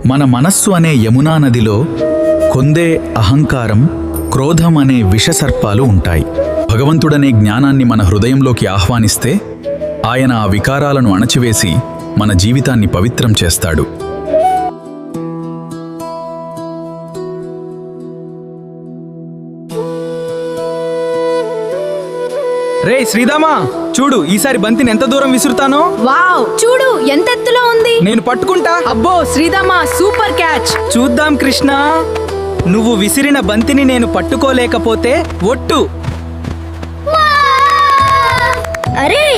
మన మనస్సు అనే యమునా నదిలో కొందే అహంకారం, క్రోధం అనే విషసర్పాలు ఉంటాయి. భగవంతుడనే జ్ఞానాన్ని మన హృదయంలోకి ఆహ్వానిస్తే ఆయన ఆ వికారాలను అణచివేసి మన జీవితాన్ని పవిత్రం చేస్తాడు. రే శ్రీదామా, చూడు ఈసారి బంతిని ఎంత దూరం విసురుతానో. వావ్, చూడు ఎంత ఎత్తులో ఉంది. నేను పట్టుకుంటా. అబ్బో శ్రీదామా, సూపర్ క్యాచ్. చూద్దాం కృష్ణ, నువ్వు విసిరిన బంతిని నేను పట్టుకోలేకపోతే ఒట్టు. అరే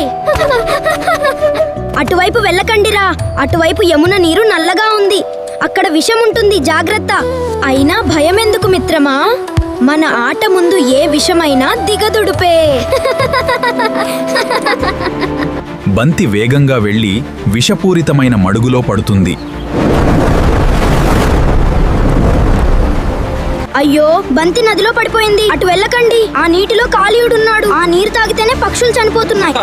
అటువైపు వెళ్ళకండిరా, అటువైపు యమున నీరు నల్లగా ఉంది, అక్కడ విషం ఉంటుంది, జాగ్రత్త. అయినా భయం ఎందుకు మిత్రమా, మన ఆట ముందు ఏ విషమైనా దిగదుడుపే. బంతి వేగంగా వెళ్లి విషపూరితమైన మడుగులో పడుతుంది. అయ్యో, బంతి నదిలో పడిపోయింది, అటు వెళ్ళకండి. ఆ నీటిలో కాళీయుడున్నాడు, ఆ నీరు తాగితేనే పక్షులు చనిపోతున్నాయి.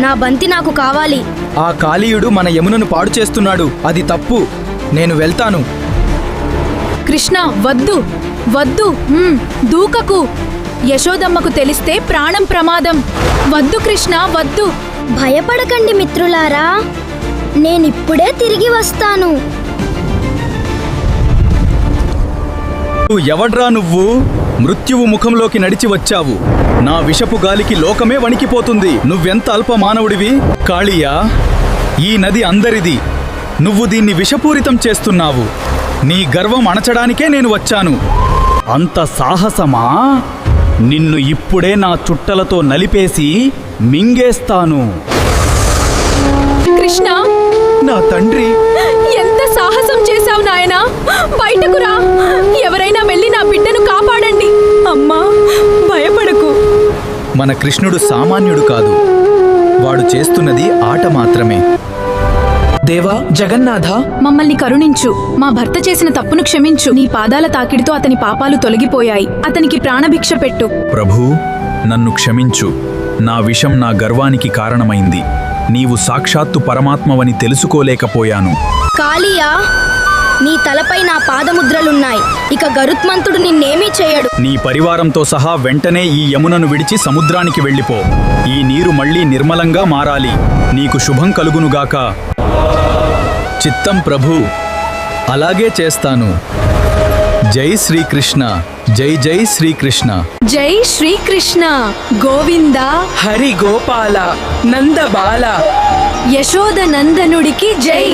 నా బంతి నాకు కావాలి. ఆ కాళీయుడు మన యమునను పాడు చేస్తున్నాడు, అది తప్పు. నేను వెళ్తాను. కృష్ణ వద్దు వద్దు, దూకకు. యశోదమ్మకు తెలిస్తే ప్రాణం ప్రమాదం. వద్దు కృష్ణ వద్దు. భయపడకండి మిత్రులారా, నేనిప్పుడే తిరిగి వస్తాను. ఎవడ్రా నువ్వు? మృత్యువు ముఖంలోకి నడిచి వచ్చావు. నా విషపు గాలికి లోకమే వణికిపోతుంది. నువ్వెంత అల్ప మానవుడివి. కాళీయా, ఈ నది అందరిది, నువ్వు దీన్ని విషపూరితం చేస్తున్నావు. నీ గర్వం అణచడానికే నేను వచ్చాను. అంత సాహసమా? నిన్ను ఇప్పుడే నా చుట్టలతో నలిపేసి మింగేస్తాను. కృష్ణ, నా తండ్రి, ఎంత సాహసం చేశావు నాయనా. బయటకు రా, ఎవరైనా వెళ్ళి నా బిడ్డను కాపాడండి. అమ్మా భయపడకు. మన కృష్ణుడు సామాన్యుడు కాదు, వాడు చేస్తున్నది ఆట మాత్రమే. దేవా జగన్నాథ, మమ్మల్ని కరుణించు. మా భర్త చేసిన తప్పును క్షమించు. నీ పాదాల తాకిడితో అతని పాపాలు తొలగిపోయాయి. అతనికి ప్రాణభిక్ష పెట్టు. ప్రభూ, నన్ను క్షమించు. నా విషం నా గర్వానికి కారణమైంది. నీవు సాక్షాత్తు పరమాత్మవని తెలుసుకోలేకపోయాను. కాళీయా, నీ తలపై నా పాదముద్రలున్నాయి, ఇక గరుత్మంతుడు నిన్నేమీ చేయడు. నీ పరివారంతో సహా వెంటనే ఈ యమునను విడిచి సముద్రానికి వెళ్ళిపో. ఈ నీరు మళ్లీ నిర్మలంగా మారాలి. నీకు శుభం కలుగునుగాక. చిత్తం ప్రభూ, అలాగే చేస్తాను. జై శ్రీకృష్ణ, జై జై శ్రీకృష్ణ. జై శ్రీకృష్ణ. గోవింద హరి గోపాల నందబాల యశోద నందనుడికి జై.